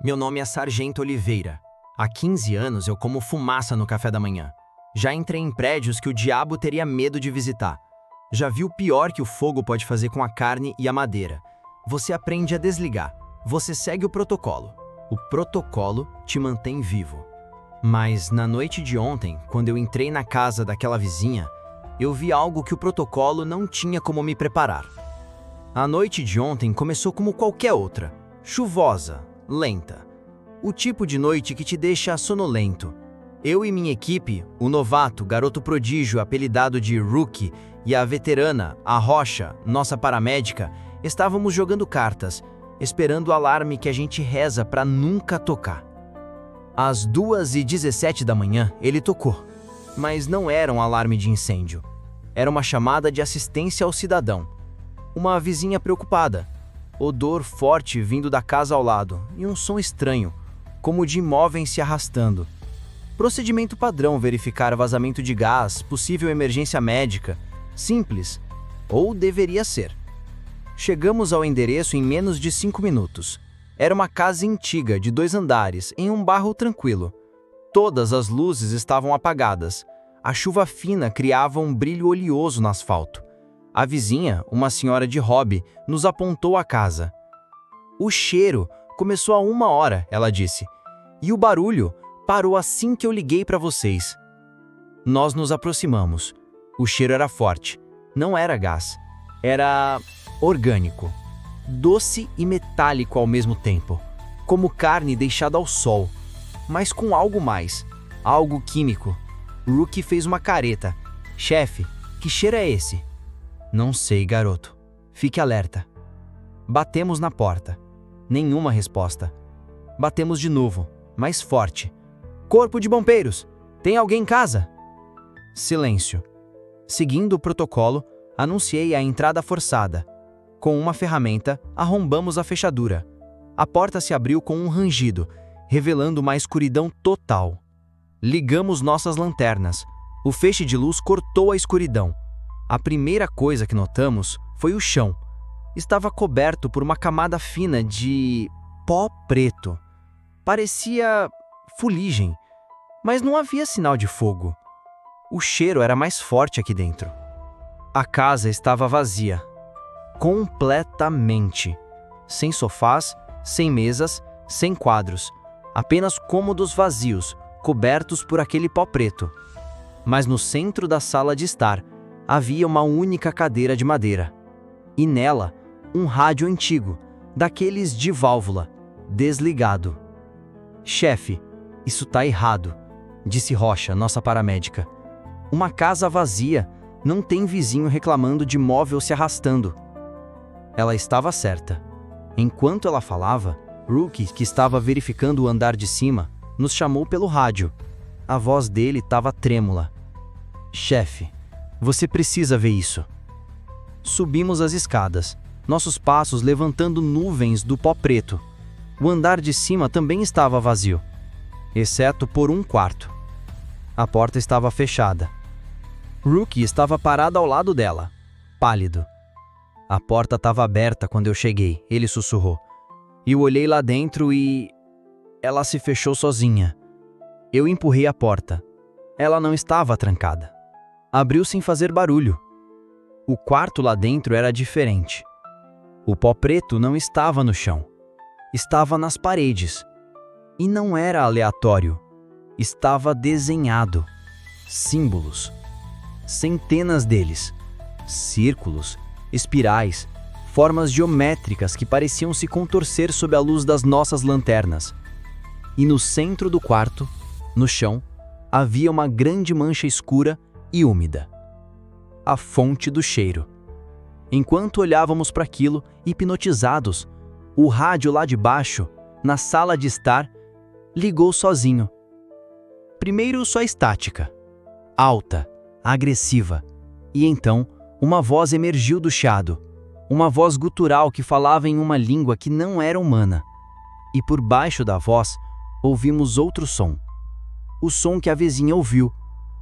Meu nome é Sargento Oliveira. Há 15 anos eu como fumaça no café da manhã. Já entrei em prédios que o diabo teria medo de visitar. Já vi o pior que o fogo pode fazer com a carne e a madeira. Você aprende a desligar. Você segue o protocolo. O protocolo te mantém vivo. Mas na noite de ontem, quando eu entrei na casa daquela vizinha, eu vi algo que o protocolo não tinha como me preparar. A noite de ontem começou como qualquer outra, chuvosa, lenta. O tipo de noite que te deixa sonolento. Eu e minha equipe, o novato, garoto prodígio apelidado de Rookie, e a veterana, a Rocha, nossa paramédica, estávamos jogando cartas, esperando o alarme que a gente reza para nunca tocar. Às 2h17 da manhã, ele tocou. Mas não era um alarme de incêndio. Era uma chamada de assistência ao cidadão. Uma vizinha preocupada. Odor forte vindo da casa ao lado e um som estranho, como de imóveis se arrastando. Procedimento padrão verificar vazamento de gás, possível emergência médica. Simples. Ou deveria ser. Chegamos ao endereço em menos de 5 minutos. Era uma casa antiga de 2 andares, em um bairro tranquilo. Todas as luzes estavam apagadas. A chuva fina criava um brilho oleoso no asfalto. A vizinha, uma senhora de hobby, nos apontou a casa. O cheiro começou há 1 hora, ela disse. E o barulho parou assim que eu liguei para vocês. Nós nos aproximamos. O cheiro era forte. Não era gás. Era orgânico. Doce e metálico ao mesmo tempo. Como carne deixada ao sol. Mas com algo mais. Algo químico. Rookie fez uma careta. Chefe, que cheiro é esse? Não sei, garoto. Fique alerta. Batemos na porta. Nenhuma resposta. Batemos de novo, mais forte. Corpo de bombeiros! Tem alguém em casa? Silêncio. Seguindo o protocolo, anunciei a entrada forçada. Com uma ferramenta, arrombamos a fechadura. A porta se abriu com um rangido, revelando uma escuridão total. Ligamos nossas lanternas. O feixe de luz cortou a escuridão. A primeira coisa que notamos foi o chão. Estava coberto por uma camada fina de pó preto. Parecia fuligem, mas não havia sinal de fogo. O cheiro era mais forte aqui dentro. A casa estava vazia. Completamente. Sem sofás, sem mesas, sem quadros. Apenas cômodos vazios, cobertos por aquele pó preto. Mas no centro da sala de estar, havia uma única cadeira de madeira. E nela, um rádio antigo, daqueles de válvula, desligado. Chefe, isso tá errado, disse Rocha, nossa paramédica. Uma casa vazia, não tem vizinho reclamando de móvel se arrastando. Ela estava certa. Enquanto ela falava, Rookie, que estava verificando o andar de cima, nos chamou pelo rádio. A voz dele estava trêmula. Chefe, você precisa ver isso. Subimos as escadas, nossos passos levantando nuvens do pó preto. O andar de cima também estava vazio, exceto por um quarto. A porta estava fechada. Rookie estava parado ao lado dela, pálido. A porta estava aberta quando eu cheguei, ele sussurrou. Eu olhei lá dentro e... ela se fechou sozinha. Eu empurrei a porta. Ela não estava trancada. Abriu sem fazer barulho. O quarto lá dentro era diferente. O pó preto não estava no chão. Estava nas paredes. E não era aleatório. Estava desenhado. Símbolos. Centenas deles. Círculos, espirais, formas geométricas que pareciam se contorcer sob a luz das nossas lanternas. E no centro do quarto, no chão, havia uma grande mancha escura e úmida. A fonte do cheiro. Enquanto olhávamos para aquilo, hipnotizados, o rádio lá de baixo, na sala de estar, ligou sozinho. Primeiro só estática, alta, agressiva, e então uma voz emergiu do chiado, uma voz gutural que falava em uma língua que não era humana. E por baixo da voz, ouvimos outro som. O som que a vizinha ouviu,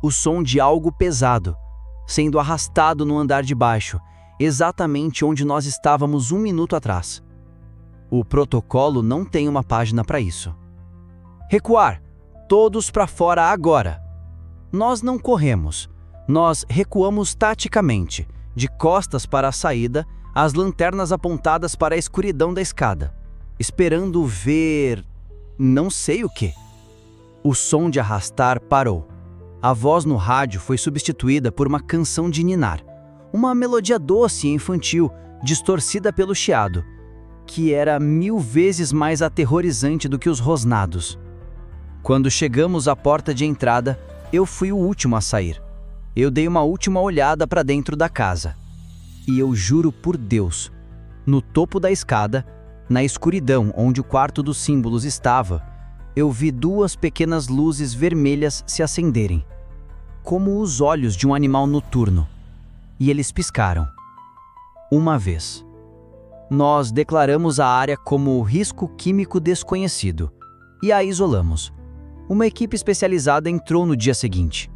o som de algo pesado, sendo arrastado no andar de baixo, exatamente onde nós estávamos 1 minuto atrás. O protocolo não tem uma página para isso. Recuar! Todos para fora agora! Nós não corremos. Nós recuamos taticamente, de costas para a saída, as lanternas apontadas para a escuridão da escada, esperando ver... não sei o quê. O som de arrastar parou. A voz no rádio foi substituída por uma canção de ninar, uma melodia doce e infantil, distorcida pelo chiado, que era 1000 vezes mais aterrorizante do que os rosnados. Quando chegamos à porta de entrada, eu fui o último a sair. Eu dei uma última olhada para dentro da casa. E eu juro por Deus, no topo da escada, na escuridão onde o quarto dos símbolos estava, eu vi 2 pequenas luzes vermelhas se acenderem, como os olhos de um animal noturno. E eles piscaram. Uma vez. Nós declaramos a área como risco químico desconhecido e a isolamos. Uma equipe especializada entrou no dia seguinte.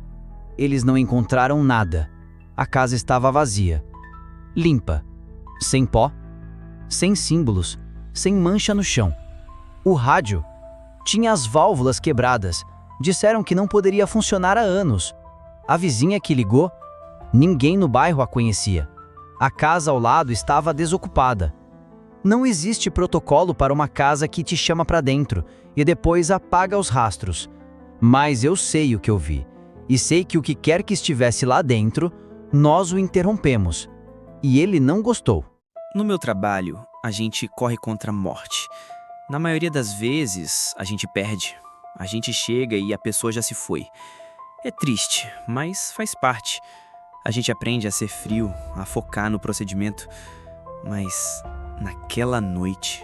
Eles não encontraram nada. A casa estava vazia. Limpa. Sem pó. Sem símbolos. Sem mancha no chão. O rádio tinha as válvulas quebradas. Disseram que não poderia funcionar há anos. A vizinha que ligou, ninguém no bairro a conhecia. A casa ao lado estava desocupada. Não existe protocolo para uma casa que te chama para dentro e depois apaga os rastros. Mas eu sei o que eu vi. E sei que o que quer que estivesse lá dentro, nós o interrompemos. E ele não gostou. No meu trabalho, a gente corre contra a morte. Na maioria das vezes, a gente perde. A gente chega e a pessoa já se foi. É triste, mas faz parte. A gente aprende a ser frio, a focar no procedimento. Mas naquela noite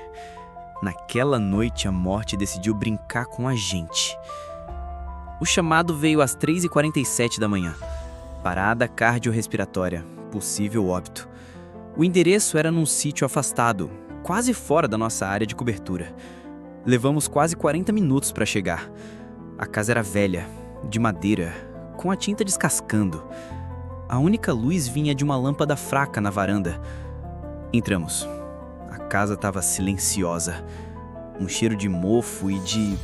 a morte decidiu brincar com a gente. O chamado veio às 3h47 da manhã. Parada cardiorrespiratória, possível óbito. O endereço era num sítio afastado, quase fora da nossa área de cobertura. Levamos quase 40 minutos para chegar. A casa era velha, de madeira, com a tinta descascando. A única luz vinha de uma lâmpada fraca na varanda. Entramos. A casa estava silenciosa. Um cheiro de mofo e de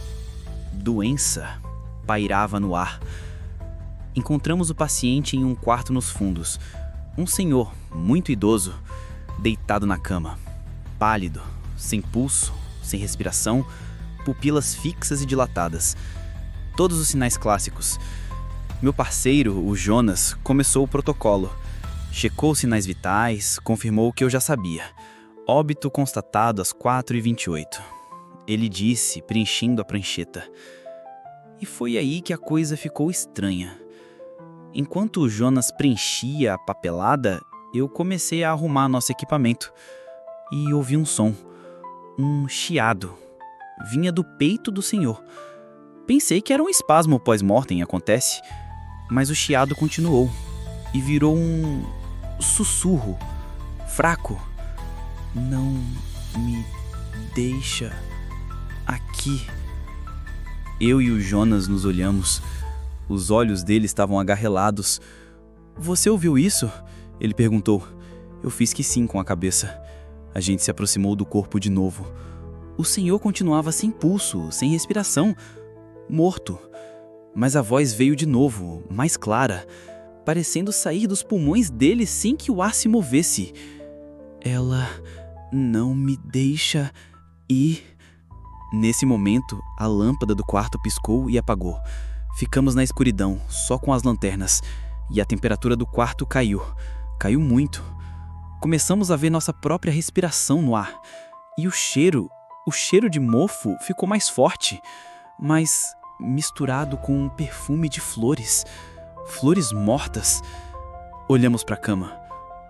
doença pairava no ar. Encontramos o paciente em um quarto nos fundos. Um senhor, muito idoso, deitado na cama. Pálido, sem pulso, sem respiração, pupilas fixas e dilatadas. Todos os sinais clássicos. Meu parceiro, o Jonas, começou o protocolo. Checou os sinais vitais, confirmou o que eu já sabia. Óbito constatado às 4h28. Ele disse, preenchendo a prancheta. E foi aí que a coisa ficou estranha. Enquanto o Jonas preenchia a papelada, eu comecei a arrumar nosso equipamento. E ouvi um som. Um chiado. Vinha do peito do senhor. Pensei que era um espasmo pós-mortem, acontece. Mas o chiado continuou. E virou um sussurro. Fraco. Não me deixa aqui. Eu e o Jonas nos olhamos. Os olhos dele estavam agarrelados. Você ouviu isso? Ele perguntou. Eu fiz que sim com a cabeça. A gente se aproximou do corpo de novo. O senhor continuava sem pulso, sem respiração, morto. Mas a voz veio de novo, mais clara, parecendo sair dos pulmões dele sem que o ar se movesse. Ela não me deixa ir. Nesse momento, a lâmpada do quarto piscou e apagou. Ficamos na escuridão, só com as lanternas, e a temperatura do quarto caiu. Caiu muito. Começamos a ver nossa própria respiração no ar. E o cheiro de mofo ficou mais forte, mas misturado com um perfume de flores. Flores mortas. Olhamos para a cama.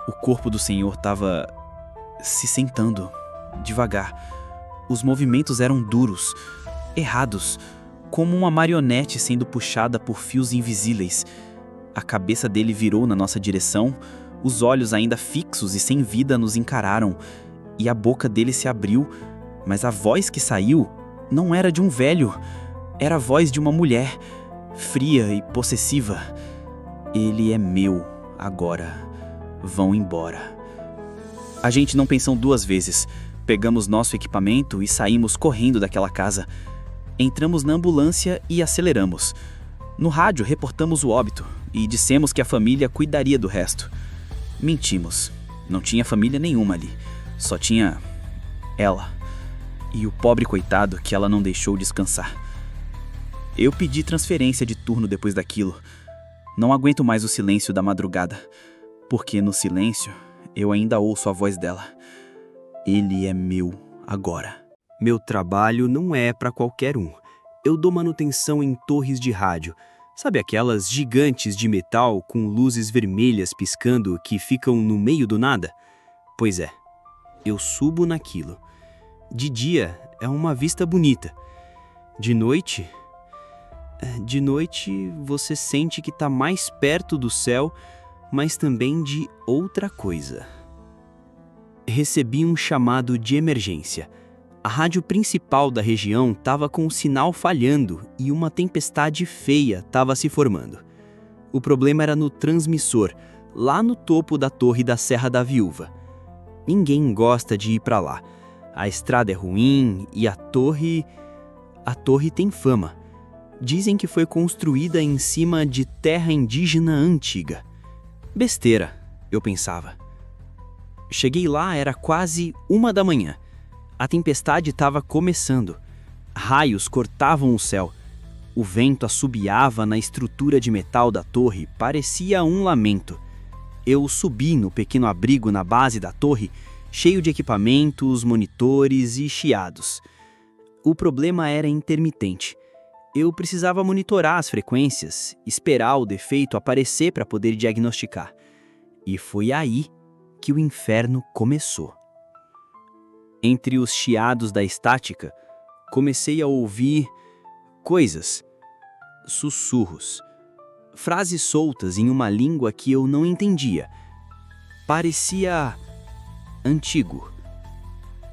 O corpo do senhor estava se sentando, devagar. Os movimentos eram duros, errados, como uma marionete sendo puxada por fios invisíveis. A cabeça dele virou na nossa direção, os olhos ainda fixos e sem vida nos encararam, e a boca dele se abriu, mas a voz que saiu não era de um velho, era a voz de uma mulher, fria e possessiva. Ele é meu agora. Vão embora. A gente não pensou 2 vezes. pegamos nosso equipamento e saímos correndo daquela casa. Entramos na ambulância e aceleramos. No rádio, reportamos o óbito e dissemos que a família cuidaria do resto. Mentimos. Não tinha família nenhuma ali. Só tinha ela. E o pobre coitado que ela não deixou descansar. Eu pedi transferência de turno depois daquilo. Não aguento mais o silêncio da madrugada. Porque no silêncio, eu ainda ouço a voz dela. Ele é meu agora. Meu trabalho não é para qualquer um. Eu dou manutenção em torres de rádio. Sabe aquelas gigantes de metal com luzes vermelhas piscando que ficam no meio do nada? Pois é, eu subo naquilo. De dia é uma vista bonita. De noite você sente que está mais perto do céu, mas também de outra coisa. Recebi um chamado de emergência. A rádio principal da região estava com o sinal falhando e uma tempestade feia estava se formando. O problema era no transmissor, lá no topo da torre da Serra da Viúva. Ninguém gosta de ir para lá. A estrada é ruim e a torre tem fama. Dizem que foi construída em cima de terra indígena antiga. Besteira, eu pensava. Cheguei lá, era quase 1 da manhã. A tempestade estava começando. Raios cortavam o céu. O vento assobiava na estrutura de metal da torre, parecia um lamento. Eu subi no pequeno abrigo na base da torre, cheio de equipamentos, monitores e chiados. O problema era intermitente. Eu precisava monitorar as frequências, esperar o defeito aparecer para poder diagnosticar. E foi aí que o inferno começou. Entre os chiados da estática, comecei a ouvir coisas, sussurros, frases soltas em uma língua que eu não entendia. Parecia antigo.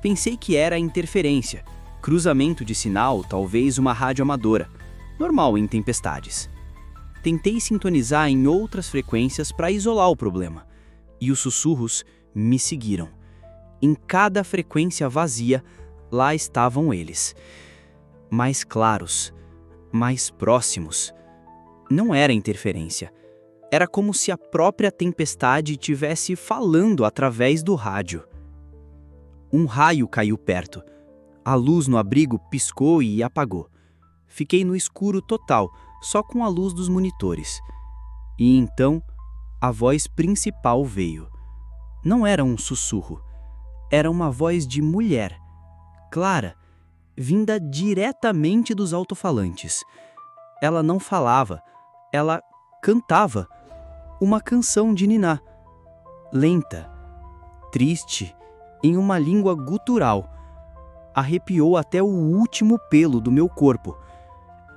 Pensei que era interferência, cruzamento de sinal, talvez uma rádio amadora, normal em tempestades. Tentei sintonizar em outras frequências para isolar o problema, e os sussurros me seguiram. Em cada frequência vazia, lá estavam eles. Mais claros, mais próximos. Não era interferência. Era como se a própria tempestade estivesse falando através do rádio. Um raio caiu perto. A luz no abrigo piscou e apagou. Fiquei no escuro total, só com a luz dos monitores. E então, a voz principal veio. Não era um sussurro. Era uma voz de mulher, clara, vinda diretamente dos alto-falantes. Ela não falava, ela cantava uma canção de niná, lenta, triste, em uma língua gutural. Arrepiou até o último pelo do meu corpo.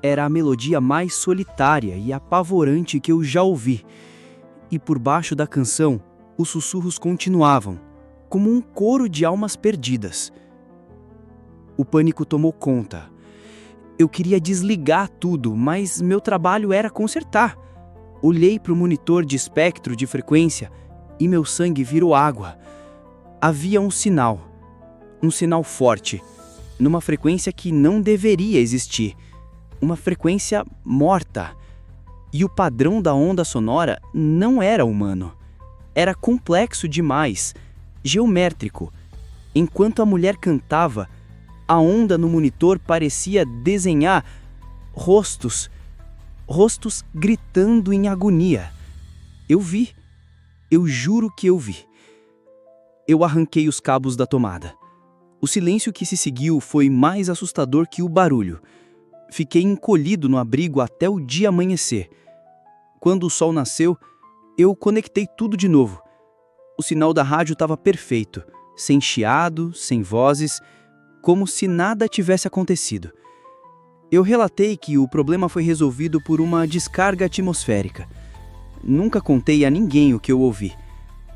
Era a melodia mais solitária e apavorante que eu já ouvi. E por baixo da canção, os sussurros continuavam, como um coro de almas perdidas. O pânico tomou conta. Eu queria desligar tudo, mas meu trabalho era consertar. Olhei para o monitor de espectro de frequência e meu sangue virou água. Havia um sinal forte, numa frequência que não deveria existir. Uma frequência morta. E o padrão da onda sonora não era humano. Era complexo demais, geométrico. Enquanto a mulher cantava, a onda no monitor parecia desenhar rostos gritando em agonia. Eu vi. Eu juro que eu vi. Eu arranquei os cabos da tomada. O silêncio que se seguiu foi mais assustador que o barulho. Fiquei encolhido no abrigo até o dia amanhecer. Quando o sol nasceu, eu conectei tudo de novo. O sinal da rádio estava perfeito, sem chiado, sem vozes, como se nada tivesse acontecido. Eu relatei que o problema foi resolvido por uma descarga atmosférica. Nunca contei a ninguém o que eu ouvi,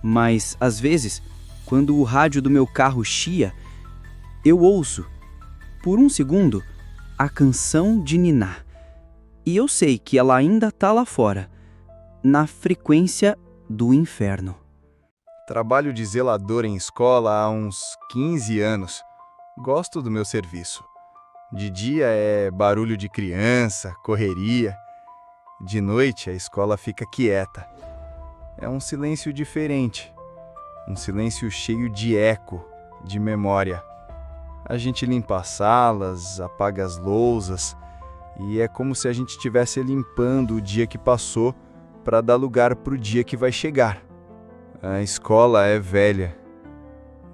mas, às vezes, quando o rádio do meu carro chia, eu ouço, por um segundo, a canção de niná. E eu sei que ela ainda está lá fora, na frequência do inferno. Trabalho de zelador em escola há uns 15 anos. Gosto do meu serviço. De dia é barulho de criança, correria. De noite a escola fica quieta. É um silêncio diferente. Um silêncio cheio de eco, de memória. A gente limpa as salas, apaga as lousas, e é como se a gente estivesse limpando o dia que passou para dar lugar para o dia que vai chegar. A escola é velha,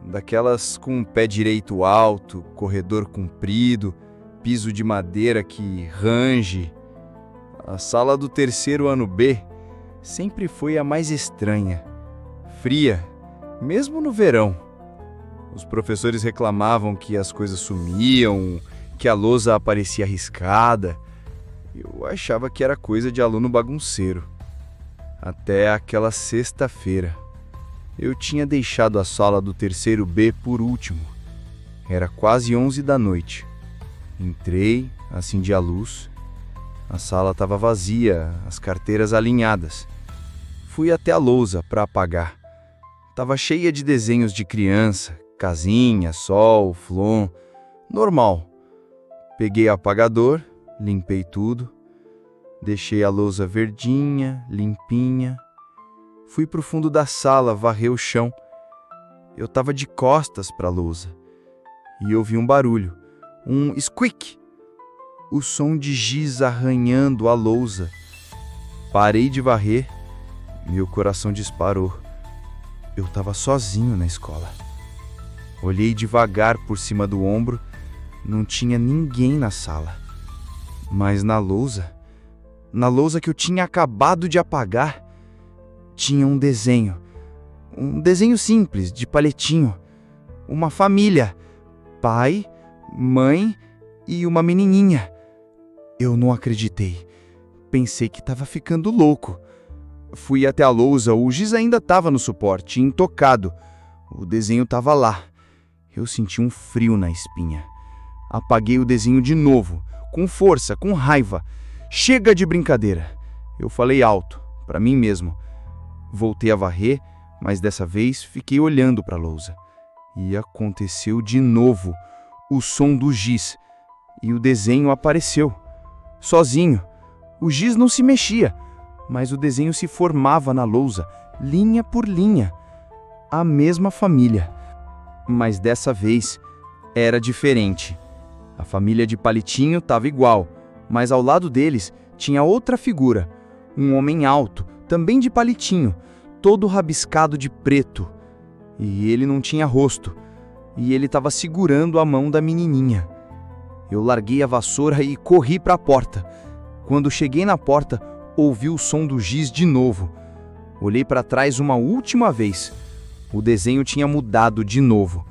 daquelas com pé direito alto, corredor comprido, piso de madeira que range. A sala do terceiro ano B sempre foi a mais estranha, fria, mesmo no verão. Os professores reclamavam que as coisas sumiam, que a lousa aparecia riscada. Eu achava que era coisa de aluno bagunceiro. Até aquela sexta-feira. Eu tinha deixado a sala do terceiro B por último. Era quase 11 da noite. Entrei, acendi a luz. A sala estava vazia, as carteiras alinhadas. Fui até a lousa para apagar. Estava cheia de desenhos de criança, casinha, sol, flon, normal. Peguei o apagador, limpei tudo. Deixei a lousa verdinha, limpinha. Fui pro fundo da sala varrer o chão. Eu estava de costas para a lousa e ouvi um barulho, um squeak, o som de giz arranhando a lousa. Parei de varrer, meu coração disparou. Eu estava sozinho na escola. Olhei devagar por cima do ombro, não tinha ninguém na sala. Mas na lousa que eu tinha acabado de apagar, tinha um desenho simples, de palitinho. Uma família, pai, mãe e uma menininha. Eu não acreditei. Pensei que estava ficando louco. Fui até a lousa, o giz ainda estava no suporte, intocado. O desenho estava lá. Eu senti um frio na espinha. Apaguei o desenho de novo, com força, com raiva. Chega de brincadeira. Eu falei alto, para mim mesmo. Voltei a varrer, mas dessa vez fiquei olhando para a lousa. E aconteceu de novo o som do giz. E o desenho apareceu. Sozinho. O giz não se mexia, mas o desenho se formava na lousa, linha por linha. A mesma família. Mas dessa vez era diferente. A família de palitinho estava igual, mas ao lado deles tinha outra figura. Um homem alto, também de palitinho, todo rabiscado de preto. E ele não tinha rosto. E ele estava segurando a mão da menininha. Eu larguei a vassoura e corri para a porta. Quando cheguei na porta, ouvi o som do giz de novo. Olhei para trás uma última vez. O desenho tinha mudado de novo.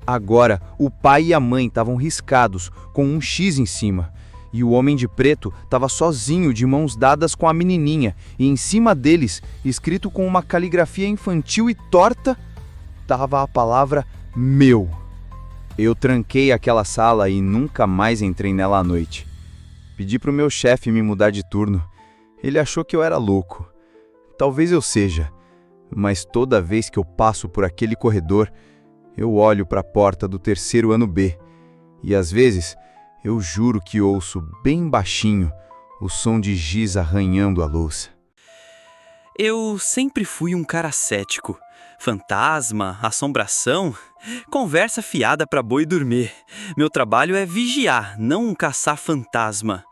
Agora, o pai e a mãe estavam riscados, com um X em cima. E o homem de preto estava sozinho, de mãos dadas com a menininha. E em cima deles, escrito com uma caligrafia infantil e torta, estava a palavra meu. Eu tranquei aquela sala e nunca mais entrei nela à noite. Pedi para o meu chefe me mudar de turno. Ele achou que eu era louco. Talvez eu seja, mas toda vez que eu passo por aquele corredor, eu olho para a porta do terceiro ano B. E às vezes, eu juro que ouço bem baixinho o som de giz arranhando a louça. Eu sempre fui um cara cético. Fantasma, assombração, conversa fiada pra boi dormir. Meu trabalho é vigiar, não caçar fantasma.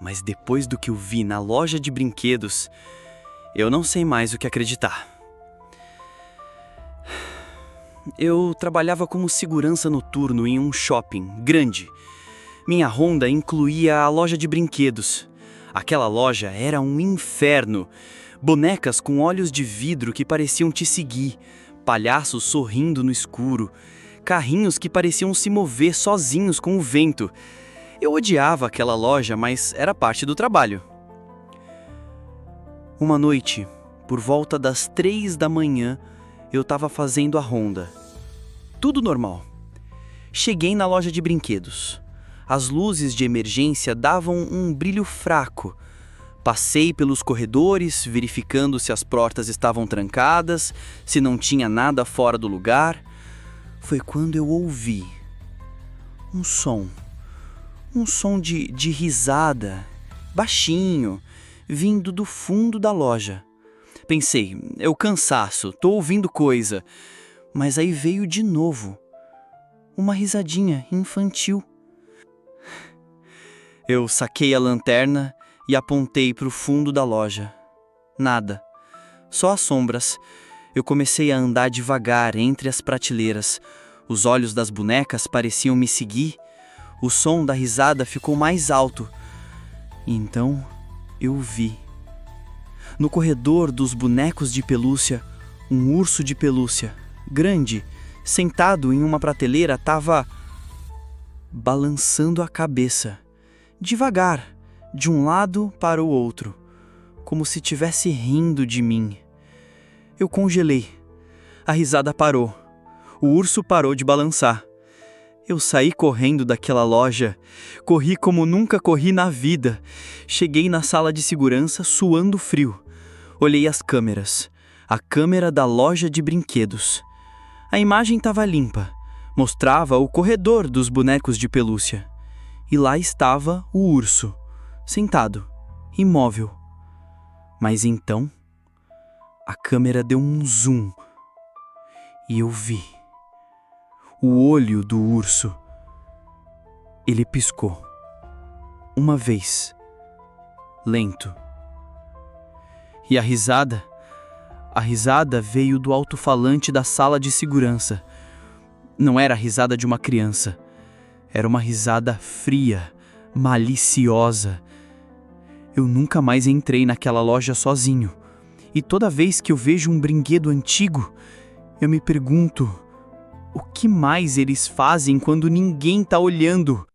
Mas depois do que eu vi na loja de brinquedos, eu não sei mais o que acreditar. Eu trabalhava como segurança noturno em um shopping grande. Minha ronda incluía a loja de brinquedos. Aquela loja era um inferno. Bonecas com olhos de vidro que pareciam te seguir, palhaços sorrindo no escuro, carrinhos que pareciam se mover sozinhos com o vento. Eu odiava aquela loja, mas era parte do trabalho. Uma noite, por volta das 3 da manhã, eu estava fazendo a ronda. Tudo normal. Cheguei na loja de brinquedos. As luzes de emergência davam um brilho fraco. Passei pelos corredores, verificando se as portas estavam trancadas, se não tinha nada fora do lugar. Foi quando eu ouvi um som de risada, baixinho, vindo do fundo da loja. Pensei, é o cansaço, tô ouvindo coisa. Mas aí veio de novo uma risadinha infantil. Eu saquei a lanterna e apontei para o fundo da loja. Nada, só as sombras. Eu comecei a andar devagar entre as prateleiras. Os olhos das bonecas pareciam me seguir. O som da risada ficou mais alto. E então eu vi. No corredor dos bonecos de pelúcia, um urso de pelúcia, grande, sentado em uma prateleira, estava balançando a cabeça, devagar, de um lado para o outro, como se estivesse rindo de mim. Eu congelei. A risada parou. O urso parou de balançar. Eu saí correndo daquela loja. Corri como nunca corri na vida. Cheguei na sala de segurança suando frio. Olhei as câmeras. A câmera da loja de brinquedos. A imagem estava limpa. Mostrava o corredor dos bonecos de pelúcia. E lá estava o urso, sentado, imóvel. Mas então, a câmera deu um zoom. E eu vi o olho do urso. Ele piscou. Uma vez. Lento. E a risada veio do alto-falante da sala de segurança. Não era a risada de uma criança. Era uma risada fria, maliciosa. Eu nunca mais entrei naquela loja sozinho. E toda vez que eu vejo um brinquedo antigo, eu me pergunto: o que mais eles fazem quando ninguém está olhando?